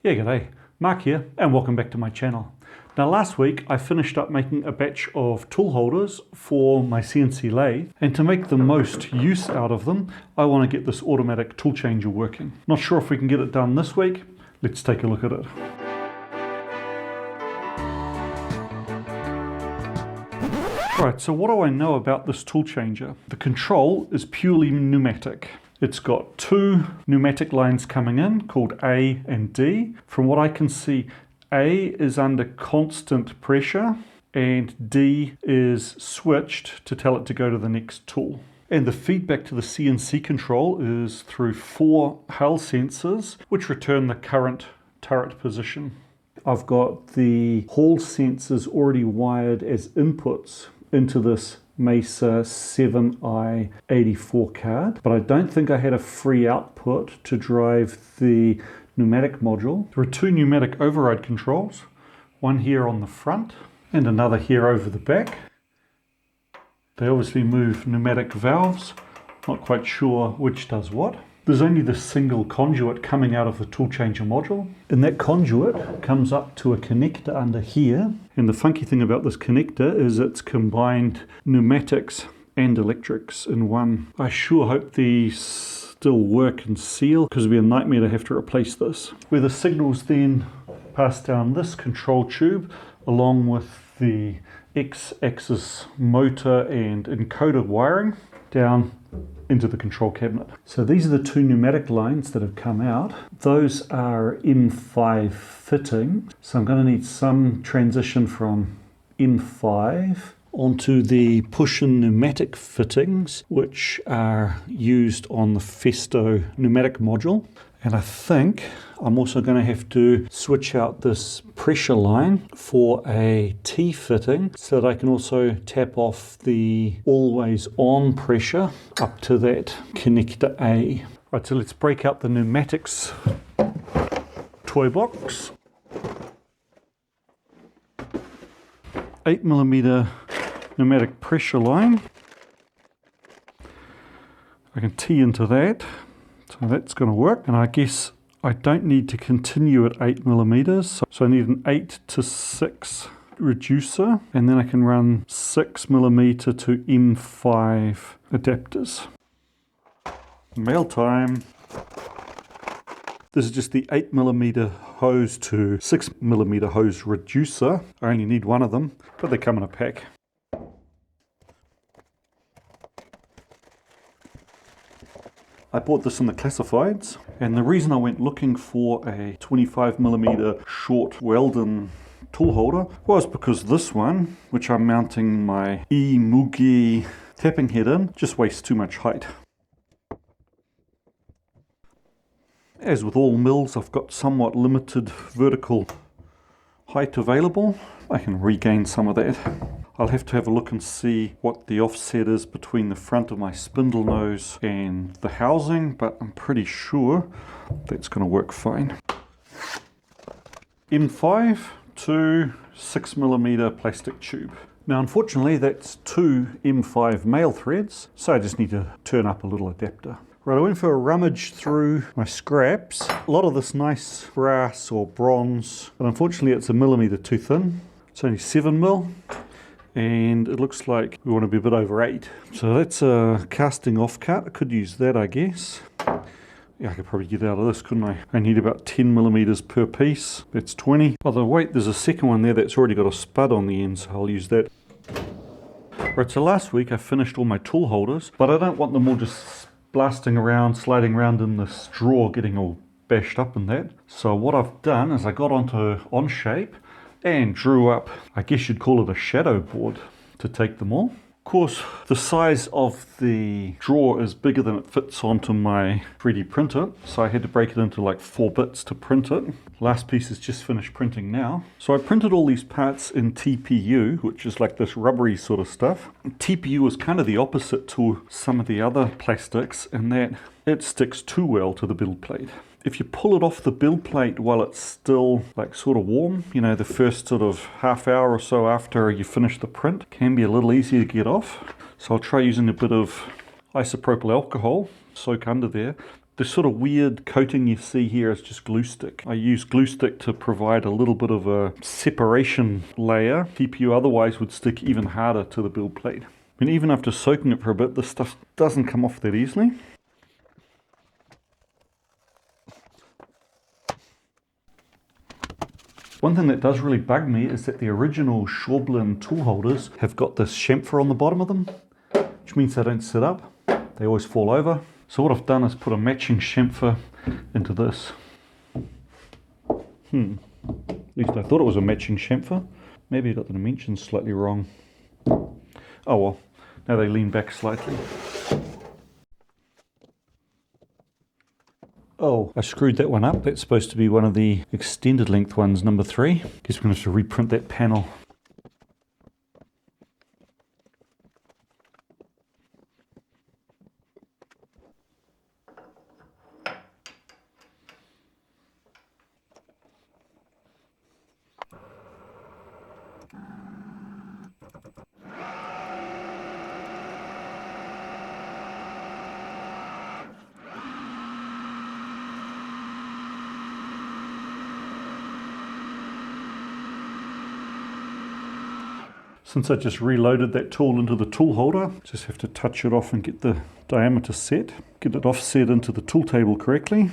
Yeah, g'day, Mark here, and welcome back to my channel. Now last week I finished up making a batch of tool holders for my CNC lathe, and to make the most use out of them, I want to get this automatic tool changer working. Not sure if we can get it done this week. Let's take a look at it. Right, so what do I know about this tool changer? The control is purely pneumatic. It's got two pneumatic lines coming in called A and D. From what I can see, A is under constant pressure and D is switched to tell it to go to the next tool. And the feedback to the CNC control is through 4 Hall sensors, which return the current turret position. I've got the Hall sensors already wired as inputs into this Mesa 7i84 card, but I don't think I had a free output to drive the pneumatic module. There are 2 pneumatic override controls, one here on the front and another here over the back. They obviously move pneumatic valves, not quite sure which does what. There's only this single conduit coming out of the tool changer module, and that conduit comes up to a connector under here. And the funky thing about this connector is it's combined pneumatics and electrics in one. I sure hope these still work and seal, because it'd be a nightmare to have to replace this. Where the signals then pass down this control tube along with the X-axis motor and encoder wiring down into the control cabinet. So these are the 2 pneumatic lines that have come out. Those are M5 fitting. So I'm going to need some transition from M5 onto the push-in pneumatic fittings, which are used on the Festo pneumatic module. And I think I'm also going to have to switch out this pressure line for a T fitting so that I can also tap off the always on pressure up to that connector A. Right, so let's break out the pneumatics toy box. 8mm pneumatic pressure line. I can T into that. So that's going to work, and I guess I don't need to continue at 8mm, so I need an 8 to 6 reducer, and then I can run 6mm to M5 adapters. Mail time. This is just the 8mm hose to 6mm hose reducer. I only need one of them, but they come in a pack. I bought this in the classifieds, and the reason I went looking for a 25mm short Weldon tool holder was because this one, which I'm mounting my E-Mugi tapping head in, just wastes too much height. As with all mills, I've got somewhat limited vertical height available. I can regain some of that. I'll have to have a look and see what the offset is between the front of my spindle nose and the housing, but I'm pretty sure that's going to work fine. M5 to 6mm plastic tube. Now unfortunately that's 2 M5 male threads, so I just need to turn up a little adapter. Right, I went for a rummage through my scraps. A lot of this nice brass or bronze, but unfortunately it's a millimetre too thin. It's only 7mm. And it looks like we want to be a bit over 8. So that's a casting off cut. I could use that, I guess. Yeah, I could probably get out of this, couldn't I? I need about 10mm per piece. That's 20. By the way, there's a second one there that's already got a spud on the end, so I'll use that. Right, so last week I finished all my tool holders, but I don't want them all just blasting around, sliding around in this drawer, getting all bashed up in that. So what I've done is I got onto Onshape and drew up, I guess you'd call it a shadow board to take them all. Of course, the size of the drawer is bigger than it fits onto my 3D printer, so I had to break it into like 4 bits to print it. Last piece is just finished printing now. So I printed all these parts in TPU, which is like this rubbery sort of stuff. TPU is kind of the opposite to some of the other plastics in that it sticks too well to the build plate. If you pull it off the build plate while it's still like sort of warm, you know, the first sort of half hour or so after you finish the print, can be a little easier to get off. So I'll try using a bit of isopropyl alcohol, soak under there. The sort of weird coating you see here is just glue stick. I use glue stick to provide a little bit of a separation layer. TPU otherwise would stick even harder to the build plate. And even after soaking it for a bit, this stuff doesn't come off that easily. One thing that does really bug me is that the original Schaublin tool holders have got this chamfer on the bottom of them, which means they don't sit up. They always fall over. So what I've done is put a matching chamfer into this. At least I thought it was a matching chamfer. Maybe I got the dimensions slightly wrong. Oh well, now they lean back slightly. Oh, I screwed that one up. That's supposed to be one of the extended length ones, number 3. Guess we're going to have to reprint that panel. Since I just reloaded that tool into the tool holder, just have to touch it off and get the diameter set. Get it offset into the tool table correctly.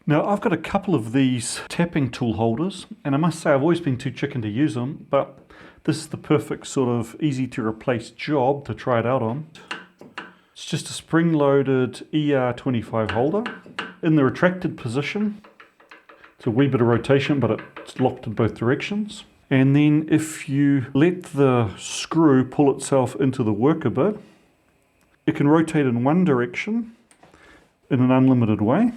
Now I've got a couple of these tapping tool holders, and I must say I've always been too chicken to use them, but this is the perfect sort of easy to replace job to try it out on. It's just a spring-loaded ER25 holder in the retracted position. It's a wee bit of rotation, but it's locked in both directions. And then if you let the screw pull itself into the work a bit, it can rotate in one direction in an unlimited way.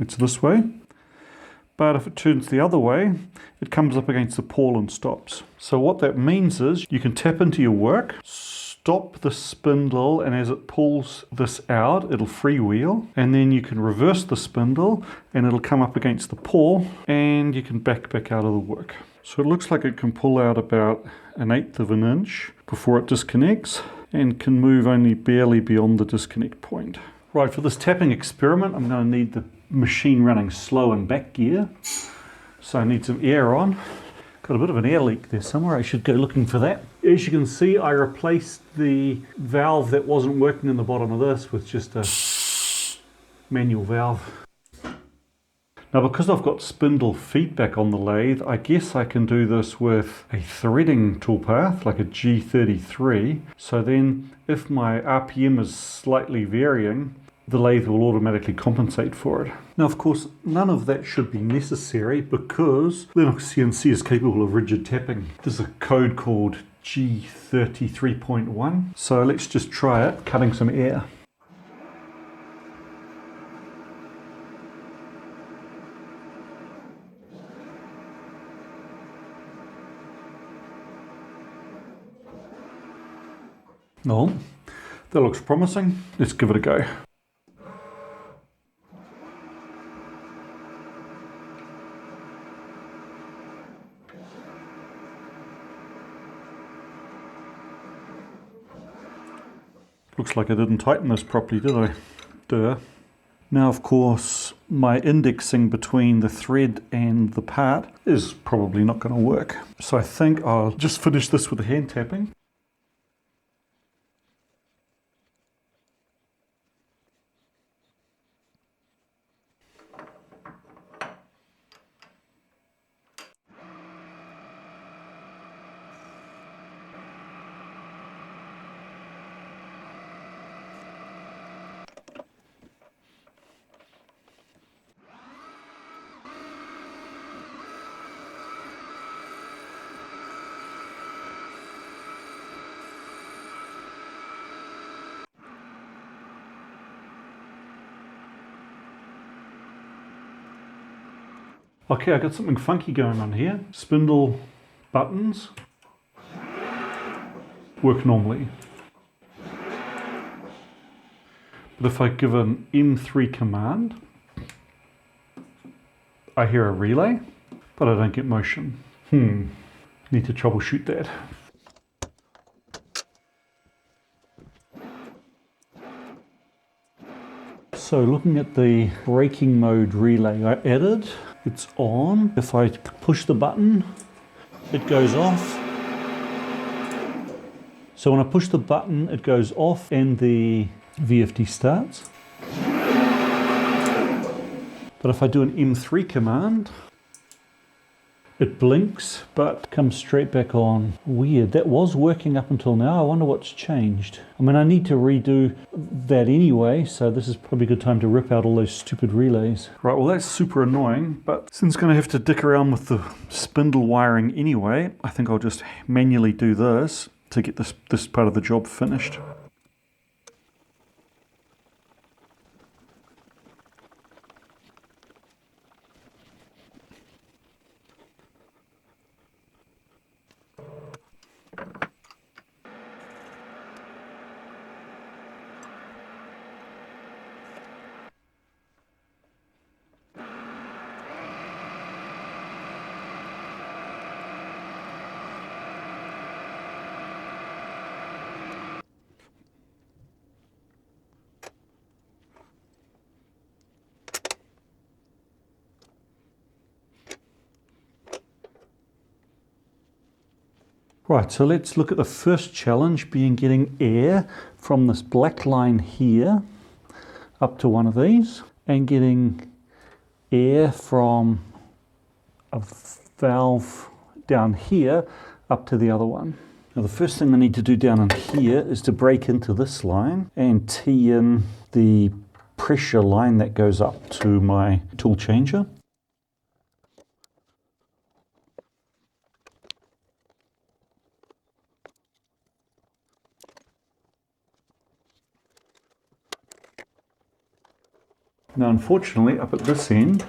It's this way, but if it turns the other way, it comes up against the pawl and stops. So what that means is you can tap into your work, stop the spindle, and as it pulls this out, it'll freewheel, and then you can reverse the spindle and it'll come up against the pawl and you can back out of the work. So it looks like it can pull out about 1/8 of an inch before it disconnects and can move only barely beyond the disconnect point. Right, for this tapping experiment, I'm going to need the machine running slow in back gear. So I need some air on. Got a bit of an air leak there somewhere. I should go looking for that. As you can see, I replaced the valve that wasn't working in the bottom of this with just a manual valve. Now because I've got spindle feedback on the lathe, I guess I can do this with a threading toolpath, like a G33. So then if my RPM is slightly varying, the lathe will automatically compensate for it. Now of course none of that should be necessary because Linux CNC is capable of rigid tapping. There's a code called G33.1. So let's just try it, cutting some air. Oh, that looks promising. Let's give it a go. Looks like I didn't tighten this properly, did I? Duh. Now of course my indexing between the thread and the part is probably not going to work. So I think I'll just finish this with the hand tapping. Okay, I got something funky going on here. Spindle buttons work normally. But if I give an M3 command, I hear a relay, but I don't get motion. Need to troubleshoot that. So looking at the braking mode relay I added, it's on. If I push the button, it goes off. So when I push the button, it goes off and the VFD starts. But if I do an M3 command, it blinks but comes straight back on. Weird, that was working up until now. I wonder what's changed. I mean, I need to redo that anyway, so this is probably a good time to rip out all those stupid relays. Right, well that's super annoying, but since I'm going to have to dick around with the spindle wiring anyway, I think I'll just manually do this to get this part of the job finished. Right, so let's look at the first challenge, being getting air from this black line here up to one of these, and getting air from a valve down here up to the other one. Now the first thing I need to do down in here is to break into this line and tee in the pressure line that goes up to my tool changer. Now unfortunately up at this end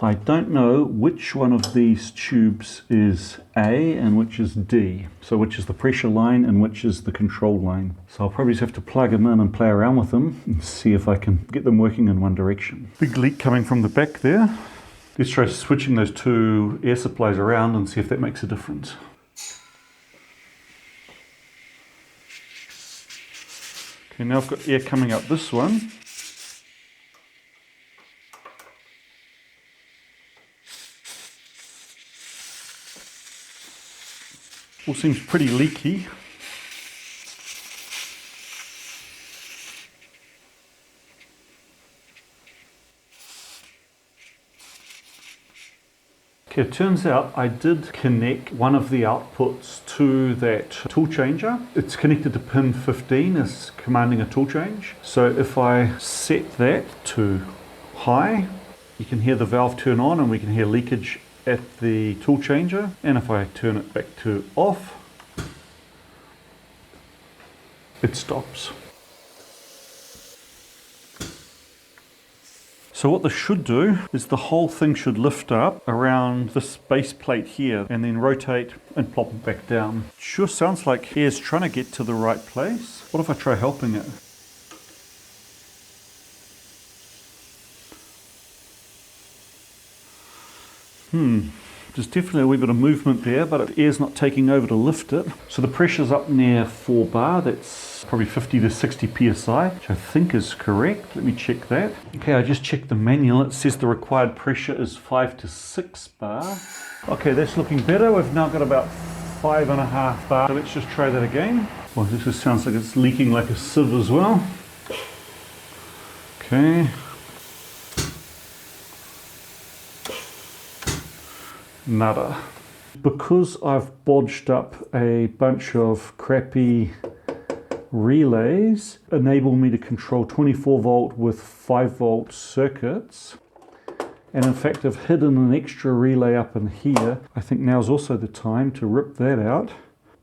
I don't know which one of these tubes is A and which is D. So which is the pressure line and which is the control line. So I'll probably just have to plug them in and play around with them and see if I can get them working in one direction. Big leak coming from the back there. Let's try switching those two air supplies around and see if that makes a difference. Okay, now I've got air coming out this one. All seems pretty leaky. Okay, it turns out I did connect one of the outputs to that tool changer. It's connected to pin 15 as commanding a tool change. So if I set that to high, you can hear the valve turn on and we can hear leakage at the tool changer. And if I turn it back to off, it stops. So what this should do is the whole thing should lift up around this base plate here and then rotate and plop it back down. Sure sounds like air's trying to get to the right place. What if I try helping it? There's definitely a wee bit of movement there, but air's not taking over to lift it. So the pressure's up near 4 bar, that's probably 50 to 60 psi, which I think is correct. Let me check that. Okay, I just checked the manual. It says the required pressure is 5 to 6 bar. Okay, that's looking better. We've now got about 5.5 bar. So let's just try that again. Well, this just sounds like it's leaking like a sieve as well. Okay. Nada. Because I've bodged up a bunch of crappy relays, enable me to control 24 volt with 5 volt circuits, and in fact I've hidden an extra relay up in here. I think now's also the time to rip that out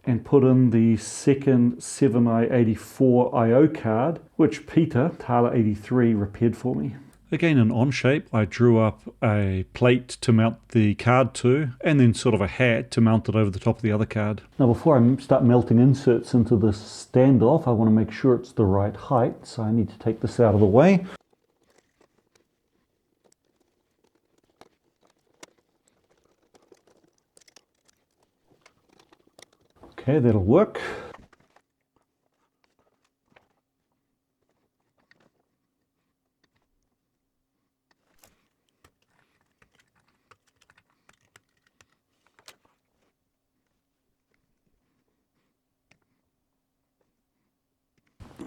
and put in the second 7i84 IO card, which Peter, Tala83, repaired for me. Again in Onshape, I drew up a plate to mount the card to, and then sort of a hat to mount it over the top of the other card. Now before I start melting inserts into this standoff, I want to make sure it's the right height, so I need to take this out of the way. Okay, that'll work.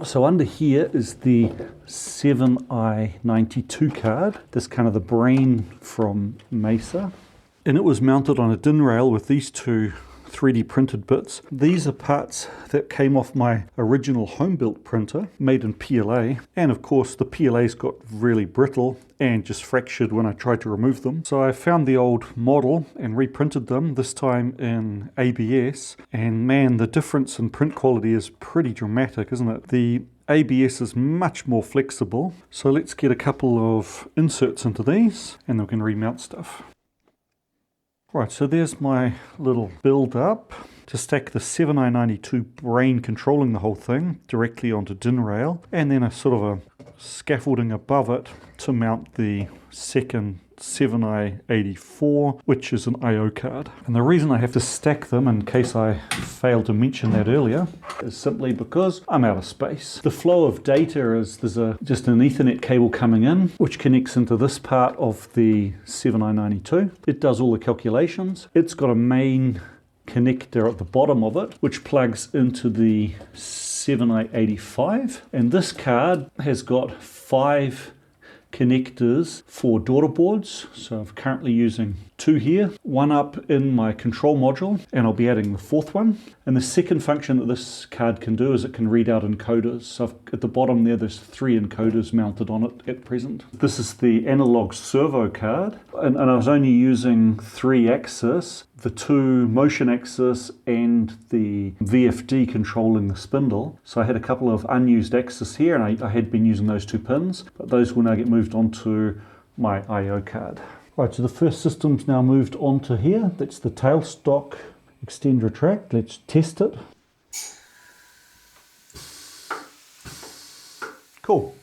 So under here is the 7i92 card. This kind of the brain from Mesa. And it was mounted on a DIN rail with these two 3D printed bits. These are parts that came off my original home-built printer, made in PLA. And of course the PLAs got really brittle and just fractured when I tried to remove them. So I found the old model and reprinted them, this time in ABS. And man, the difference in print quality is pretty dramatic, isn't it? The ABS is much more flexible. So let's get a couple of inserts into these and then we can remount stuff. Right, so there's my little build up to stack the 7i92 brain controlling the whole thing directly onto DIN rail, and then a sort of a scaffolding above it to mount the second 7i84, which is an I/O card. And the reason I have to stack them, in case I failed to mention that earlier, is simply because I'm out of space. The flow of data is there's just an Ethernet cable coming in, which connects into this part of the 7i92. It does all the calculations. It's got a main connector at the bottom of it, which plugs into the 7i85. And this card has got 5 connectors for daughter boards. So I'm currently using 2 here, one up in my control module, and I'll be adding the 4th one. And the second function that this card can do is it can read out encoders. So at the bottom there's 3 encoders mounted on it at present. This is the analog servo card, and I was only using 3 axis, the 2 motion axis and the VFD controlling the spindle. So I had a couple of unused axes here, and I had been using those 2 pins, but those will now get moved onto my I/O card. Right, so the first system's now moved onto here. That's the tailstock extend retract. Let's test it. Cool,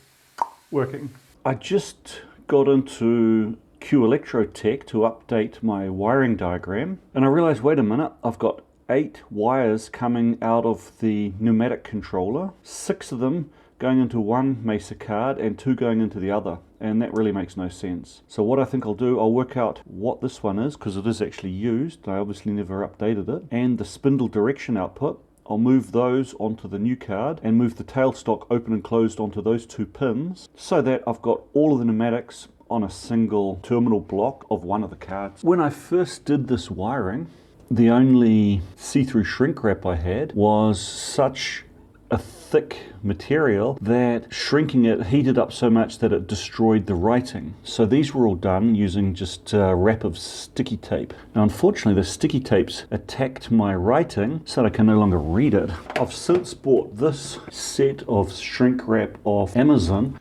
working. I just got into Q Electrotech to update my wiring diagram, and I realized, wait a minute, I've got 8 wires coming out of the pneumatic controller, 6 of them going into one Mesa card and 2 going into the other, and that really makes no sense. So what I think I'll do, I'll work out what this one is, because it is actually used, I obviously never updated it, and the spindle direction output. I'll move those onto the new card and move the tailstock open and closed onto those 2 pins, so that I've got all of the pneumatics on a single terminal block of one of the cards. When I first did this wiring, the only see-through shrink wrap I had was such a thick material that shrinking it heated up so much that it destroyed the writing. So these were all done using just a wrap of sticky tape. Now unfortunately the sticky tapes attacked my writing so that I can no longer read it. I've since bought this set of shrink wrap off Amazon,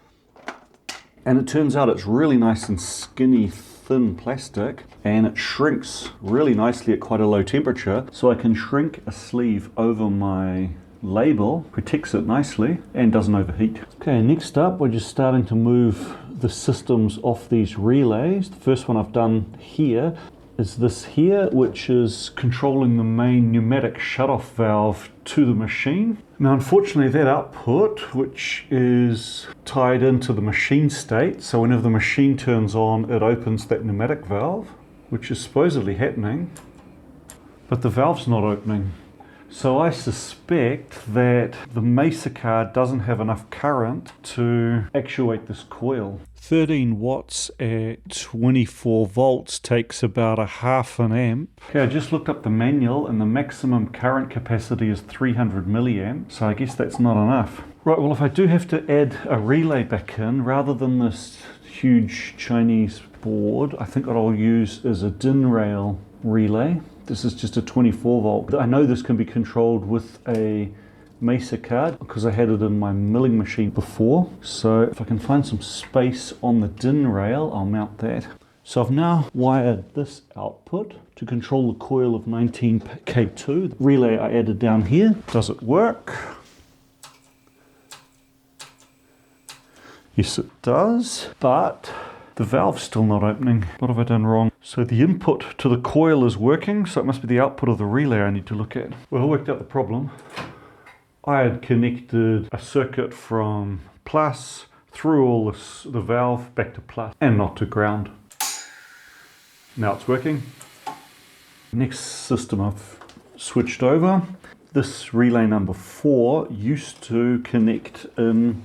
and it turns out it's really nice and skinny, thin plastic, and it shrinks really nicely at quite a low temperature, so I can shrink a sleeve over my label, protects it nicely and doesn't overheat. Okay, next up we're just starting to move the systems off these relays. The first one I've done here is this here, which is controlling the main pneumatic shutoff valve to the machine. Now unfortunately that output, which is tied into the machine state, so whenever the machine turns on it opens that pneumatic valve, which is supposedly happening, but the valve's not opening. So I suspect that the Mesa card doesn't have enough current to actuate this coil. 13 watts at 24 volts takes about a half an amp. Okay, I just looked up the manual and the maximum current capacity is 300 milliamps, so I guess that's not enough. Right, well if I do have to add a relay back in, rather than this huge Chinese board, I think what I'll use is a DIN rail relay. This is just a 24 volt. I know this can be controlled with a mesa card because I had it in my milling machine before. So if I can find some space on the DIN rail, I'll mount that. So I've now wired this output to control the coil of 19K2. The relay I added down here. Does it work? Yes, it does, but the valve's still not opening. What have I done wrong? So the input to the coil is working, so it must be the output of the relay I need to look at. Well, I worked out the problem. I had connected a circuit from plus through all the valve back to plus and not to ground. Now it's working. Next system I've switched over. This relay number 4 used to connect in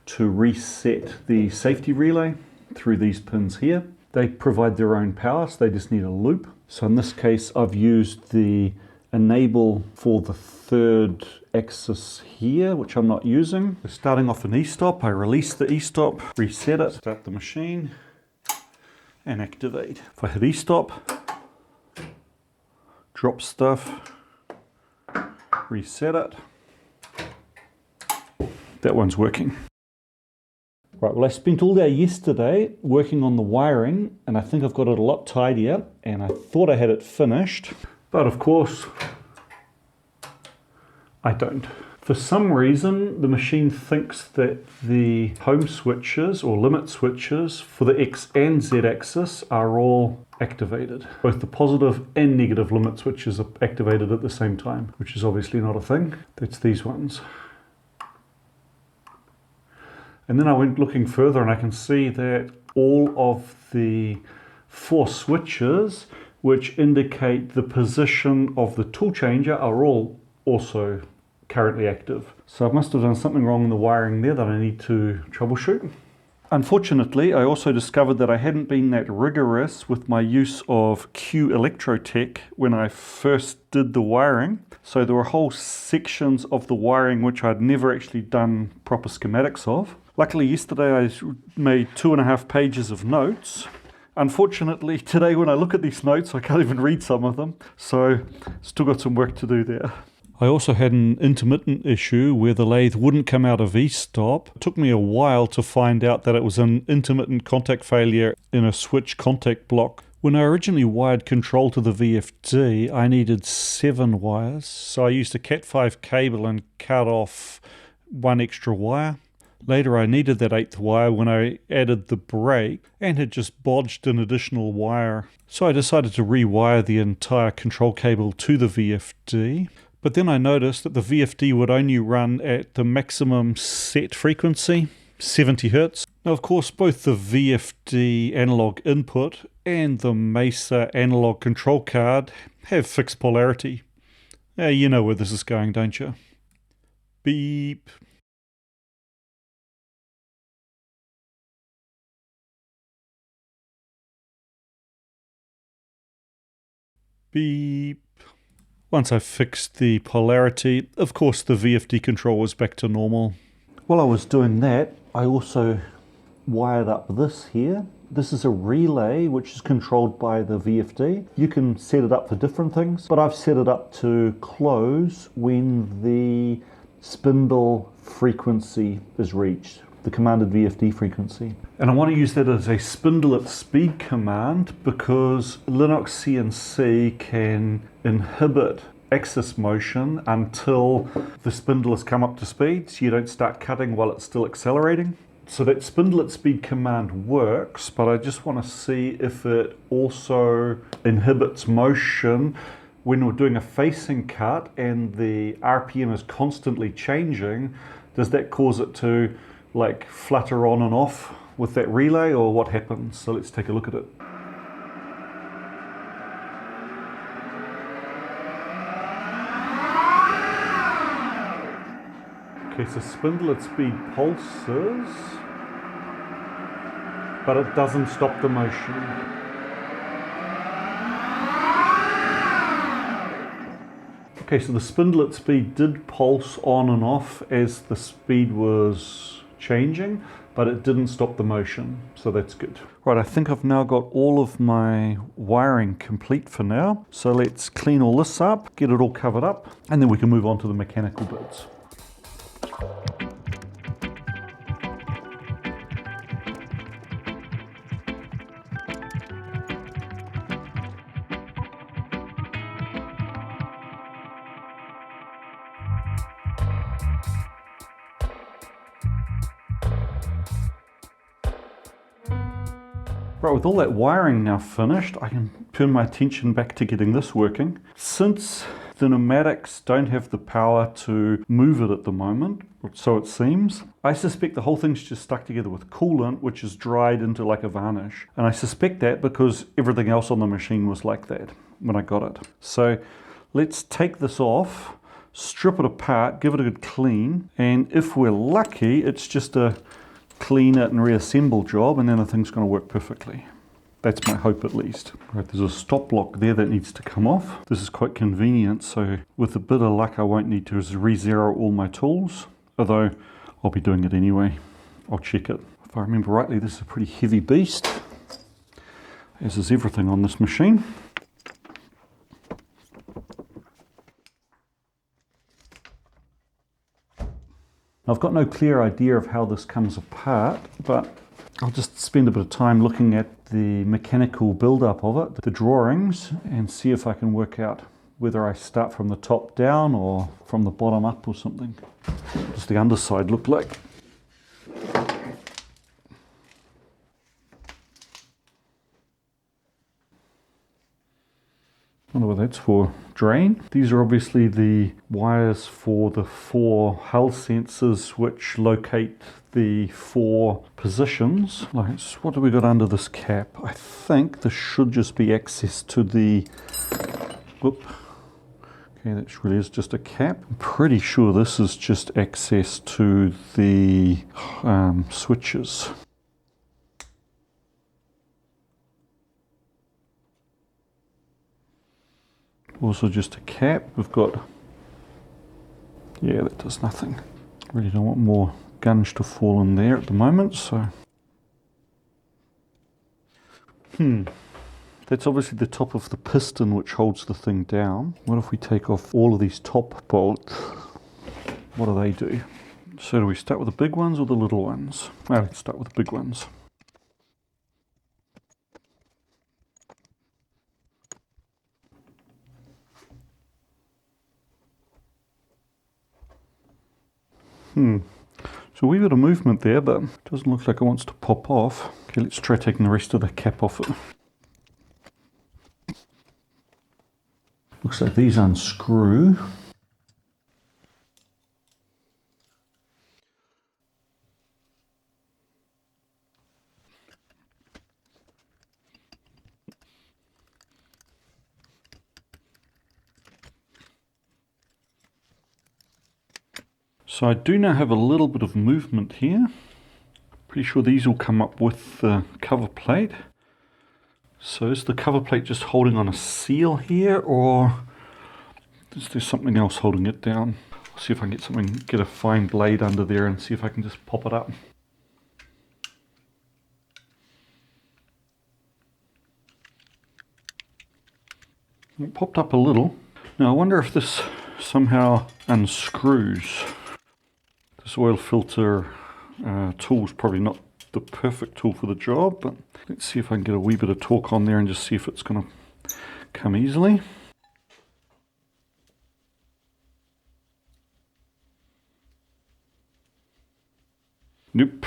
to reset the safety relay through these pins here. They provide their own power, so they just need a loop. So in this case, I've used the enable for the 3rd axis here, which I'm not using. So starting off an e-stop, I release the e-stop, reset it, start the machine, and activate. If I hit e-stop, drop stuff, reset it, that one's working. Right, well I spent all day yesterday working on the wiring and I think I've got it a lot tidier and I thought I had it finished, but of course I don't. For some reason the machine thinks that the home switches or limit switches for the X and Z axis are all activated. Both the positive and negative limit switches are activated at the same time, which is obviously not a thing. That's these ones. And then I went looking further and I can see that all of the 4 switches which indicate the position of the tool changer are all also currently active. So I must have done something wrong in the wiring there that I need to troubleshoot. Unfortunately, I also discovered that I hadn't been that rigorous with my use of Q Electrotech when I first did the wiring. So there were whole sections of the wiring which I'd never actually done proper schematics of. Luckily yesterday I made 2.5 pages of notes. Unfortunately today when I look at these notes I can't even read some of them, so still got some work to do there. I also had an intermittent issue where the lathe wouldn't come out of e-stop. It took me a while to find out that it was an intermittent contact failure in a switch contact block. When I originally wired control to the VFD, I needed 7 wires, so I used a Cat5 cable and cut off 1 extra wire. Later I needed that 8th wire when I added the brake and had just bodged an additional wire. So I decided to rewire the entire control cable to the VFD. But then I noticed that the VFD would only run at the maximum set frequency, 70 Hz. Now of course both the VFD analog input and the Mesa analog control card have fixed polarity. You know where this is going, don't you? Beep. Beep. Once I've fixed the polarity, of course the VFD control was back to normal. While I was doing that, I also wired up this here. This is a relay which is controlled by the VFD. You can set it up for different things, but I've set it up to close when the spindle frequency is reached, the commanded VFD frequency. And I want to use that as a spindle at speed command because Linux CNC can inhibit axis motion until the spindle has come up to speed, so you don't start cutting while it's still accelerating. So that spindle at speed command works, but I just want to see if it also inhibits motion when we're doing a facing cut and the RPM is constantly changing. Does that cause it to like flutter on and off with that relay, or what happens? So let's take a look at it. Okay, so spindle at speed pulses, but it doesn't stop the motion. Okay, so the spindle at speed did pulse on and off as the speed was changing, but it didn't stop the motion, so that's good. Right, I think I've now got all of my wiring complete for now. So let's clean all this up, get it all covered up, and then we can move on to the mechanical bits. Right, with all that wiring now finished, I can turn my attention back to getting this working. Since the pneumatics don't have the power to move it at the moment, so it seems, I suspect the whole thing's just stuck together with coolant, which is dried into like a varnish. And I suspect that because everything else on the machine was like that when I got it. So let's take this off, strip it apart, give it a good clean, and if we're lucky, it's just a clean it and reassemble job, and then the thing's going to work perfectly. That's my hope at least. Right, there's a stop block there that needs to come off. This is quite convenient, so with a bit of luck I won't need to re-zero all my tools, although I'll be doing it anyway. I'll check it. If I remember rightly, this is a pretty heavy beast, as is everything on this machine. I've got no clear idea of how this comes apart, but I'll just spend a bit of time looking at the mechanical build-up of it, the drawings, and see if I can work out whether I start from the top down or from the bottom up or something. What does the underside look like? I wonder what that's for. Drain. These are obviously the wires for the 4 hull sensors which locate the 4 positions. What do we got under this cap? I think this should just be access to the... Whoop. Okay, that really is just a cap. I'm pretty sure this is just access to the switches. Also just a cap. We've got, yeah, that does nothing. Really don't want more gunge to fall in there at the moment, so. That's obviously the top of the piston which holds the thing down. What if we take off all of these top bolts? What do they do? So do we start with the big ones or the little ones? Well, let's start with the big ones. So a wee bit of movement there, but it doesn't look like it wants to pop off. Okay, let's try taking the rest of the cap off it. Looks like these unscrew. So I do now have a little bit of movement here. Pretty sure these will come up with the cover plate. So is the cover plate just holding on a seal here, or is there something else holding it down? I'll see if I can get a fine blade under there and see if I can just pop it up. It popped up a little. Now I wonder if this somehow unscrews. This oil filter tool's probably not the perfect tool for the job, but let's see if I can get a wee bit of torque on there and just see if it's going to come easily. Nope.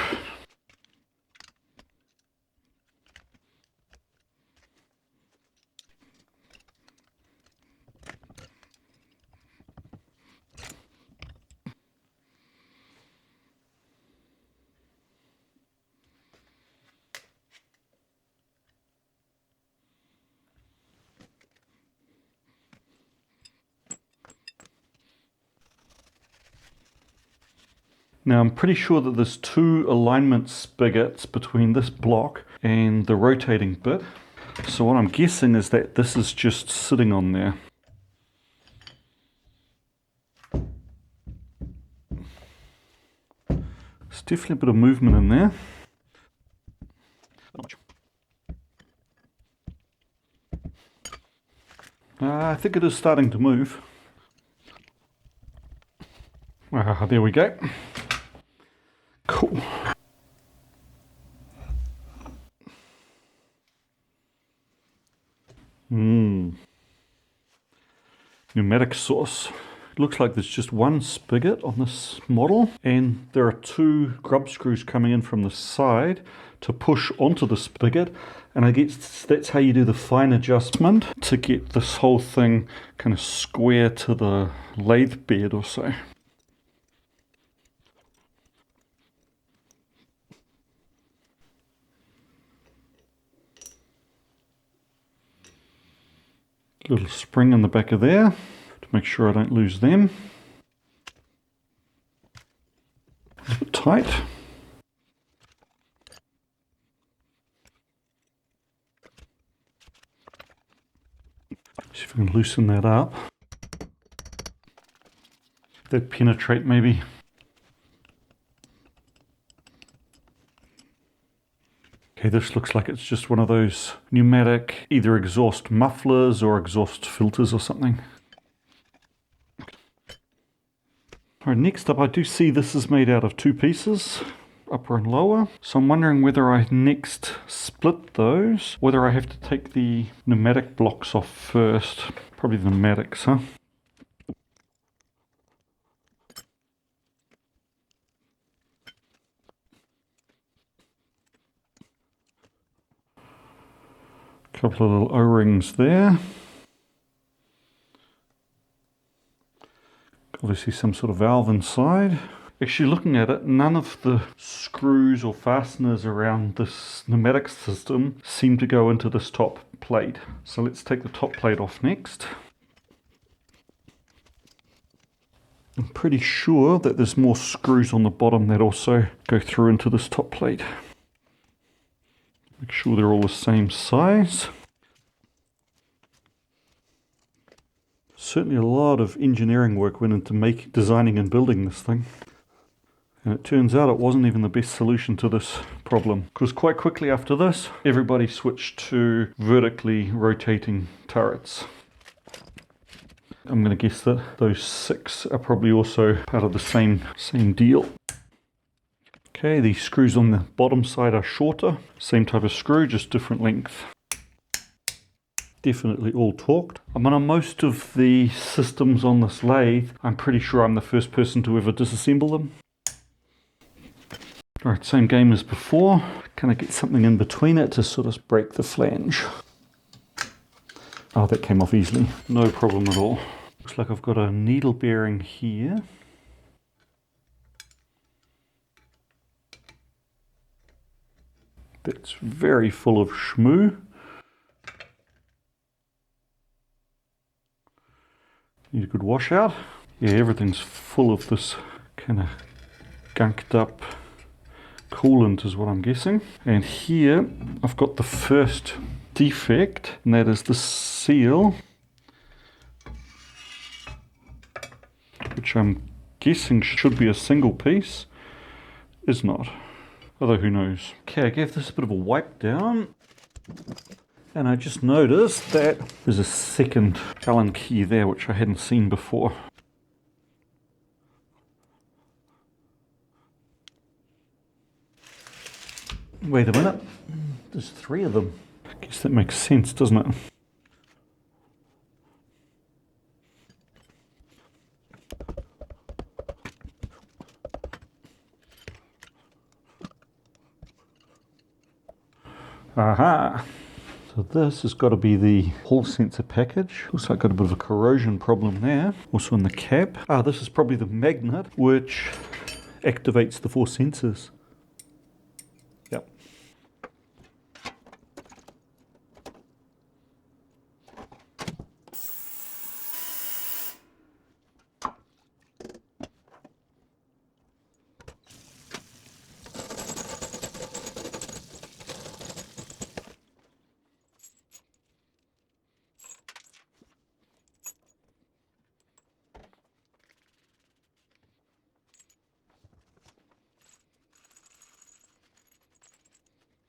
Now I'm pretty sure that there's 2 alignment spigots between this block and the rotating bit. So what I'm guessing is that this is just sitting on there. There's definitely a bit of movement in there. I think it is starting to move. There we go. Cool. Pneumatic source. Looks like there's just one spigot on this model, and there are two grub screws coming in from the side to push onto the spigot, and I guess that's how you do the fine adjustment to get this whole thing kind of square to the lathe bed or so. Little spring in the back of there to make sure I don't lose them. A bit tight. See if I can loosen that up. That penetrate maybe. Okay, this looks like it's just one of those pneumatic either exhaust mufflers or exhaust filters or something. Alright, next up I do see this is made out of two pieces, upper and lower. So I'm wondering whether I next split those, whether I have to take the pneumatic blocks off first. Probably the pneumatics, huh? Couple of little O-rings there. Obviously some sort of valve inside. Actually looking at it, none of the screws or fasteners around this pneumatic system seem to go into this top plate. So let's take the top plate off next. I'm pretty sure that there's more screws on the bottom that also go through into this top plate. Make sure they're all the same size. Certainly a lot of engineering work went into designing and building this thing. And it turns out it wasn't even the best solution to this problem. Because quite quickly after this, everybody switched to vertically rotating turrets. I'm going to guess that those 6 are probably also part of the same deal. Okay, the screws on the bottom side are shorter. Same type of screw, just different length. Definitely all torqued. I mean, on most of the systems on this lathe, I'm pretty sure I'm the first person to ever disassemble them. Alright, same game as before. Can I get something in between it to sort of break the flange? Oh, that came off easily. No problem at all. Looks like I've got a needle bearing here. That's very full of shmoo. Need a good washout. Yeah, everything's full of this kind of gunked up coolant is what I'm guessing. And here I've got the first defect, and that is the seal, which I'm guessing should be a single piece. Is not. Although who knows. Okay, I gave this a bit of a wipe down. And I just noticed that there's a second Allen key there which I hadn't seen before. Wait a minute, there's 3 of them. I guess that makes sense, doesn't it? Aha! So this has got to be the hall sensor package. Looks like got a bit of a corrosion problem there. Also in the cap. Ah, this is probably the magnet which activates the 4 sensors. Yep.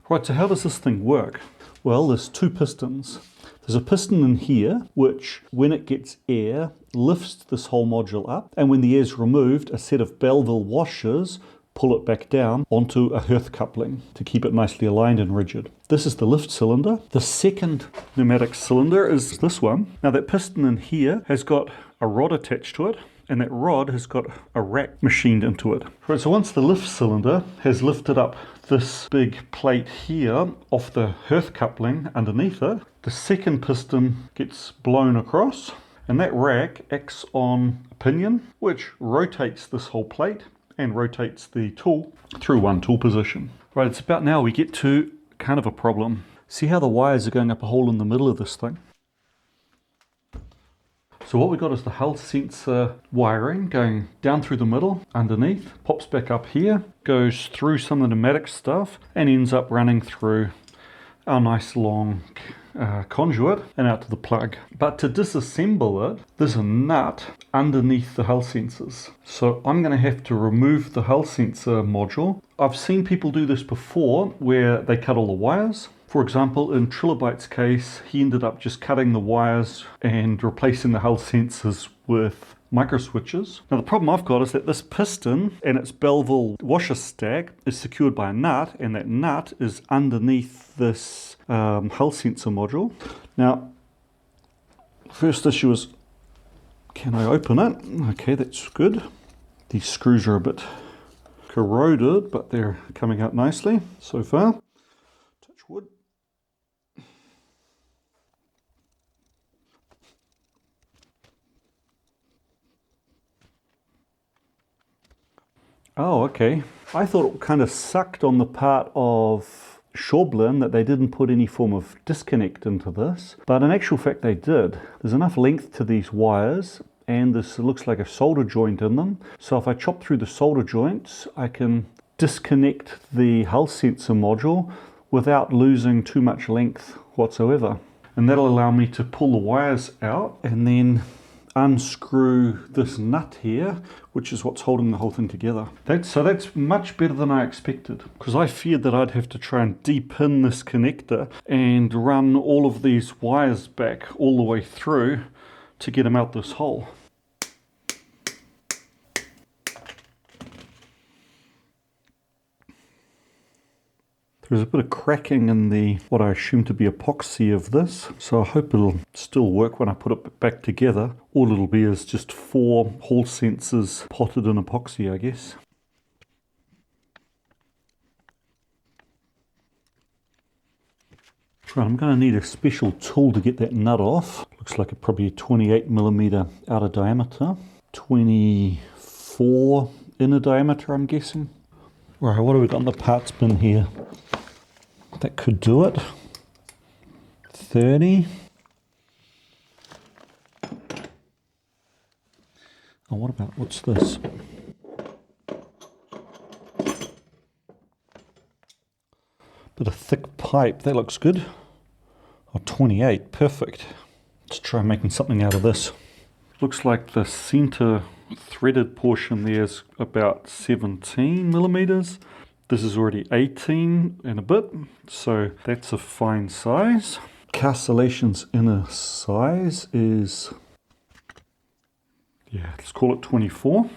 Right, so how does this thing work? Well, there's 2 pistons. There's a piston in here which, when it gets air, lifts this whole module up, and when the air is removed, a set of Belleville washers pull it back down onto a hearth coupling to keep it nicely aligned and rigid. This is the lift cylinder. The second pneumatic cylinder is this one. Now that piston in here has got a rod attached to it, and that rod has got a rack machined into it. Right, so once the lift cylinder has lifted up this big plate here off the hearth coupling underneath it, the second piston gets blown across, and that rack acts on a pinion which rotates this whole plate and rotates the tool through one tool position. Right, it's about now we get to kind of a problem. See how the wires are going up a hole in the middle of this thing? So what we've got is the hull sensor wiring going down through the middle, underneath, pops back up here, goes through some of the pneumatic stuff, and ends up running through our nice long conduit and out to the plug. But to disassemble it, there's a nut underneath the hull sensors. So I'm going to have to remove the hull sensor module. I've seen people do this before where they cut all the wires. For example, in Trilobyte's case, he ended up just cutting the wires and replacing the hull sensors with micro switches. Now the problem I've got is that this piston and its Belleville washer stack is secured by a nut, and that nut is underneath this hull sensor module. Now, first issue is, can I open it? Okay, that's good. These screws are a bit corroded, but they're coming out nicely so far. Touch wood. Oh, okay. I thought it kind of sucked on the part of Schaublin that they didn't put any form of disconnect into this, but in actual fact they did. There's enough length to these wires, and this looks like a solder joint in them. So if I chop through the solder joints, I can disconnect the hull sensor module without losing too much length whatsoever. And that'll allow me to pull the wires out and then unscrew this nut here, which is what's holding the whole thing together. So that's much better than I expected, because I feared that I'd have to try and de-pin this connector and run all of these wires back all the way through to get them out this hole. There's a bit of cracking in the what I assume to be epoxy of this, so I hope it'll still work when I put it back together. All it'll be is just 4 hall sensors potted in epoxy, I guess. Right, I'm going to need a special tool to get that nut off. Looks like probably a 28mm outer diameter, 24 inner diameter, I'm guessing. Right, what have we got in the parts bin here? That could do it. 30. Oh, what's this? Bit of thick pipe, that looks good. Oh, 28, perfect. Let's try making something out of this. Looks like the center threaded portion there is about 17mm. This is already 18 and a bit, so that's a fine size. Castellation's inner size is, yeah, let's call it 24.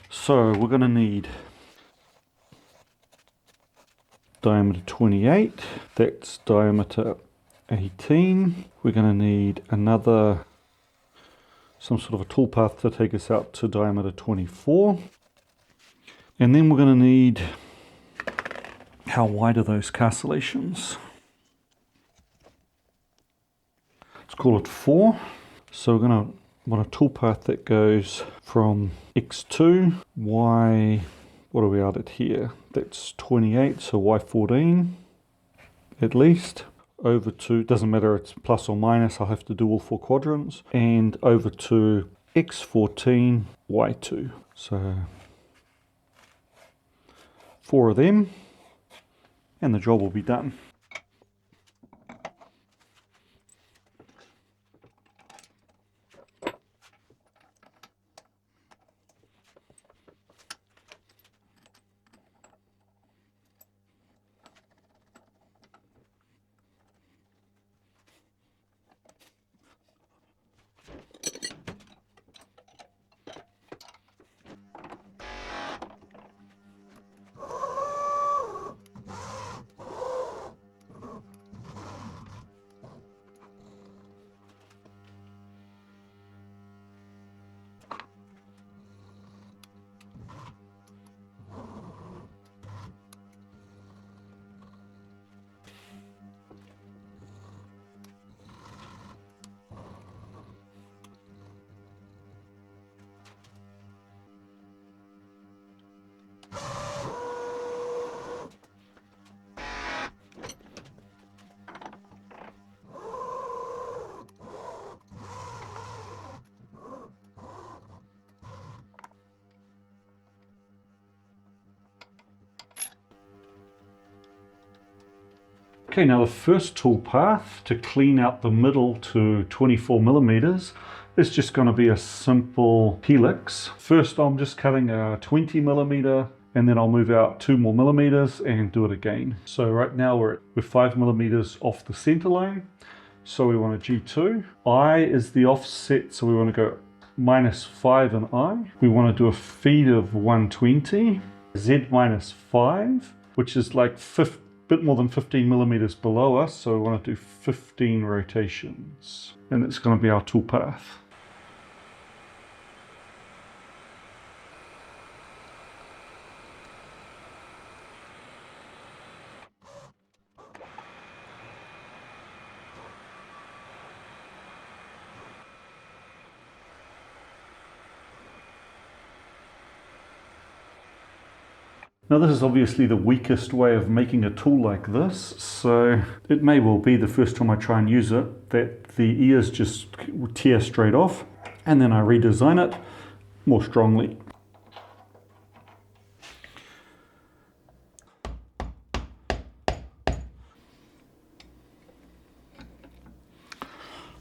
So we're going to need diameter 28, that's diameter 18. We're going to need some sort of a tool path to take us out to diameter 24. And then we're going to need, how wide are those castellations? Let's call it 4. So we're going to want a tool path that goes from X2, Y, what are we out at here? That's 28, so Y14 at least. Over to, doesn't matter, it's plus or minus, I'll have to do all 4 quadrants. And over to X14, Y2. So 4 of them, and the job will be done. Okay, now the first tool path to clean out the middle to 24 millimeters is just going to be a simple helix. First I'm just cutting a 20 millimeter and then I'll move out 2 more millimeters and do it again. So right now we're 5 millimeters off the center line. So we want a G2. I is the offset, so we want to go -5 in I. We want to do a feed of 120. Z -5, which is like bit more than 15 millimeters below us, so we want to do 15 rotations. And it's going to be our tool path. Now this is obviously the weakest way of making a tool like this, so it may well be the first time I try and use it that the ears just tear straight off, and then I redesign it more strongly.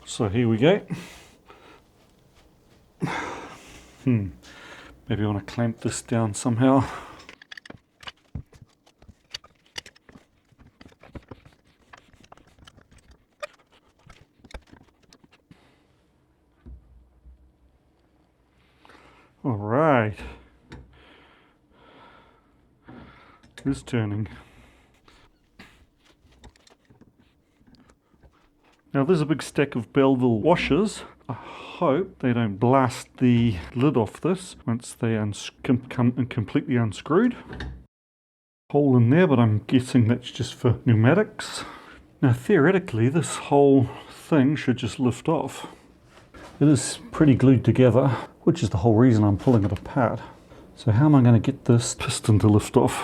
So here we go. Maybe I want to clamp this down somehow. All right, it's turning. Now there's a big stack of Belleville washers. I hope they don't blast the lid off this once they come completely unscrewed. Hole in there, but I'm guessing that's just for pneumatics. Now theoretically this whole thing should just lift off. It is pretty glued together, which is the whole reason I'm pulling it apart. So how am I going to get this piston to lift off?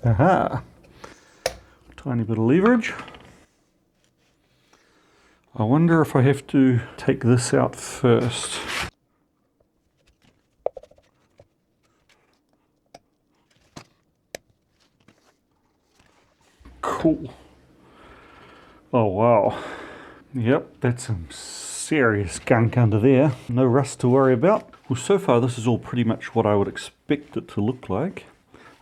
Aha! Tiny bit of leverage. I wonder if I have to take this out first. Cool. Oh wow. Yep, that's some serious gunk under there. No rust to worry about. Well, so far this is all pretty much what I would expect it to look like.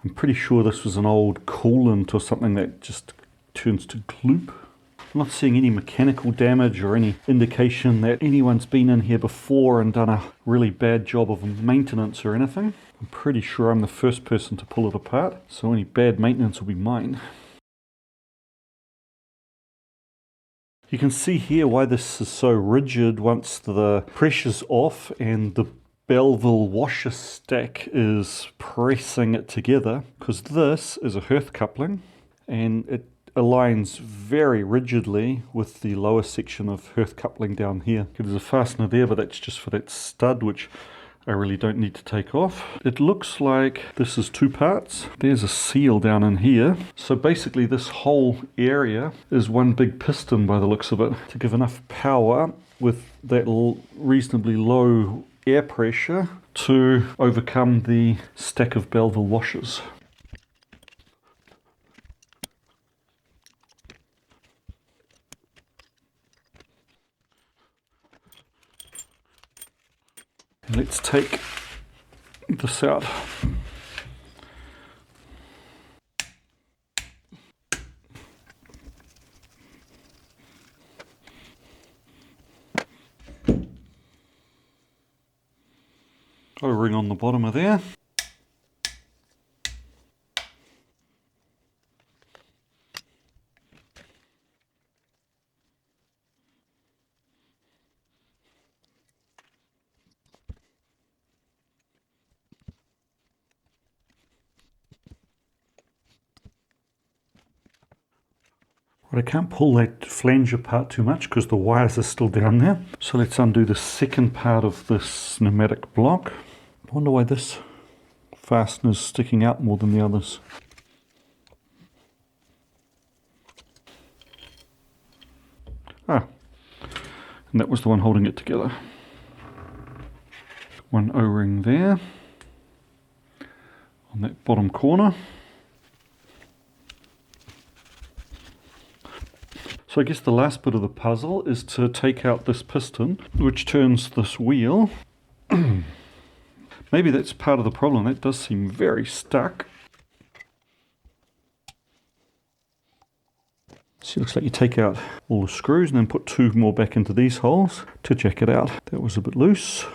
I'm pretty sure this was an old coolant or something that just turns to gloop. I'm not seeing any mechanical damage or any indication that anyone's been in here before and done a really bad job of maintenance or anything. I'm pretty sure I'm the first person to pull it apart, so any bad maintenance will be mine. You can see here why this is so rigid once the pressure's off and the Belleville washer stack is pressing it together, because this is a hearth coupling and it aligns very rigidly with the lower section of hearth coupling down here. There's a fastener there, but that's just for that stud, which I really don't need to take off. It looks like this is two parts. There's a seal down in here. So basically this whole area is one big piston by the looks of it, to give enough power with that reasonably low air pressure to overcome the stack of Belleville washers. Let's take this out. O-ring on the bottom of there. But I can't pull that flange apart too much because the wires are still down there. So let's undo the second part of this pneumatic block. I wonder why this fastener is sticking out more than the others. Ah, and that was the one holding it together. One O-ring there on that bottom corner. So I guess the last bit of the puzzle is to take out this piston, which turns this wheel. Maybe that's part of the problem. That does seem very stuck. So it looks like you take out all the screws and then put 2 more back into these holes to jack it out. That was a bit loose.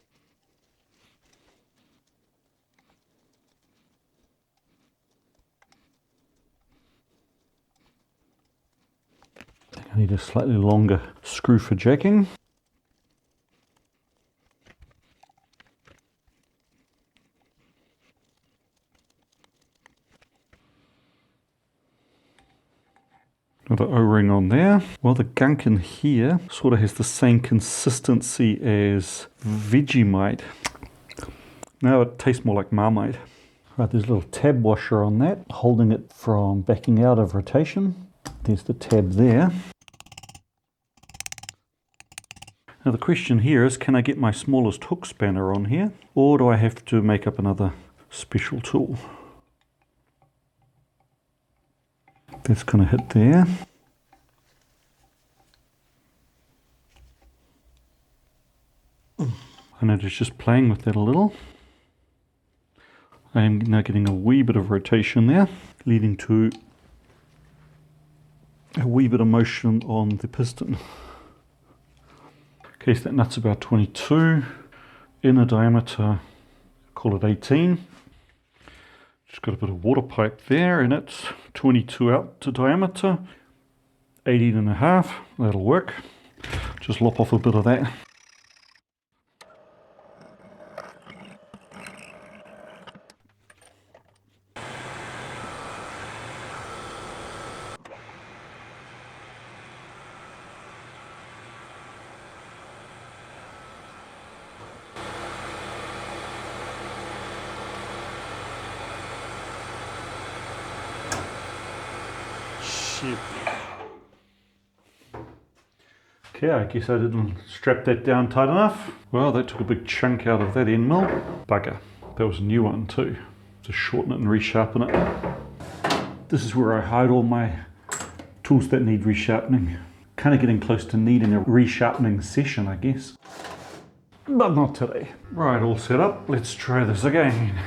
I need a slightly longer screw for jacking. Another O-ring on there. Well, the gunk in here sort of has the same consistency as Vegemite. Now it tastes more like Marmite. Right, there's a little tab washer on that, holding it from backing out of rotation. There's the tab there. Now the question here is, can I get my smallest hook spanner on here, or do I have to make up another special tool? That's going to hit there. I notice just playing with that a little. I am now getting a wee bit of rotation there, leading to a wee bit of motion on the piston. Okay, so that nut's about 22. Inner diameter, call it 18. Just got a bit of water pipe there, and it's 22 out to diameter, 18.5. That'll work. Just lop off a bit of that. Okay, I guess I didn't strap that down tight enough. Well, that took a big chunk out of that end mill. Bugger. That was a new one too. To shorten it and resharpen it. This is where I hide all my tools that need resharpening. Kind of getting close to needing a resharpening session, I guess. But not today. Right, all set up. Let's try this again.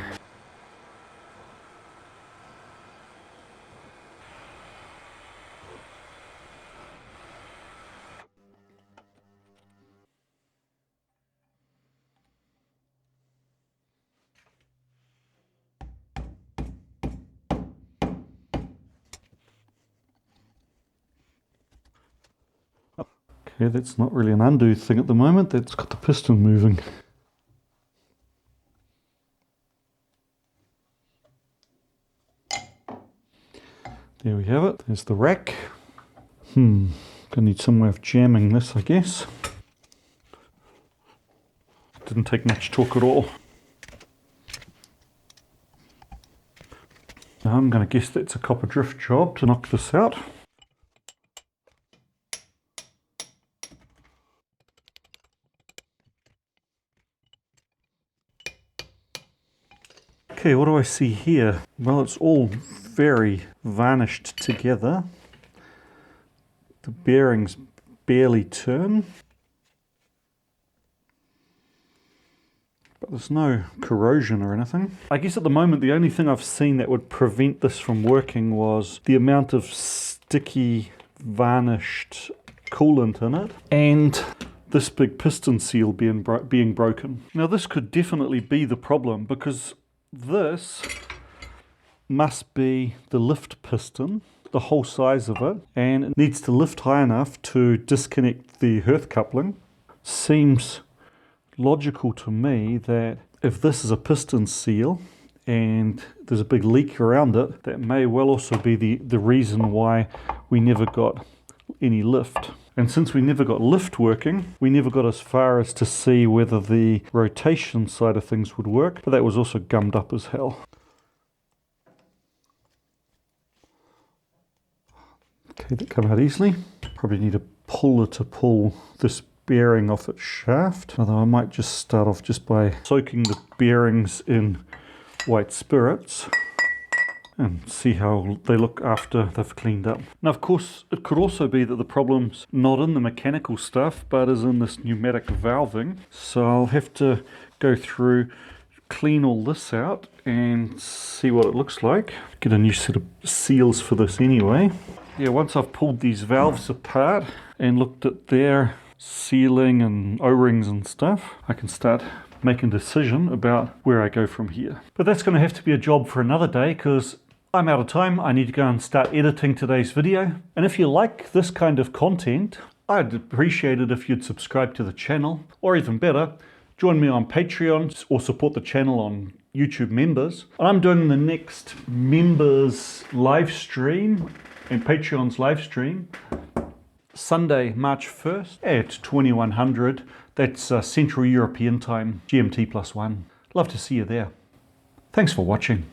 Okay, that's not really an undo thing at the moment. That's got the piston moving. There we have it. There's the rack. Gonna need some way of jamming this, I guess. Didn't take much torque at all. Now I'm gonna guess that's a copper drift job to knock this out. Okay, what do I see here? Well, it's all very varnished together. The bearings barely turn. But there's no corrosion or anything. I guess at the moment the only thing I've seen that would prevent this from working was the amount of sticky, varnished coolant in it, and this big piston seal being broken. Now this could definitely be the problem, because this must be the lift piston, the whole size of it, and it needs to lift high enough to disconnect the hearth coupling. Seems logical to me that if this is a piston seal and there's a big leak around it, that may well also be the reason why we never got any lift. And since we never got lift working, we never got as far as to see whether the rotation side of things would work, but that was also gummed up as hell. Okay, that came out easily. Probably need a puller to pull this bearing off its shaft. Although I might just start off just by soaking the bearings in white spirits and see how they look after they've cleaned up. Now, of course, it could also be that the problem's not in the mechanical stuff, but is in this pneumatic valving. So I'll have to go through, clean all this out and see what it looks like. Get a new set of seals for this anyway. Yeah, once I've pulled these valves apart and looked at their sealing and O-rings and stuff, I can start making a decision about where I go from here. But that's going to have to be a job for another day because I'm out of time. I need to go and start editing today's video. And if you like this kind of content, I'd appreciate it if you'd subscribe to the channel, or even better, join me on Patreon or support the channel on YouTube members. And I'm doing the next members live stream and Patreon's live stream Sunday, March 1st at 2100. That's Central European Time, GMT+1. Love to see you there. Thanks for watching.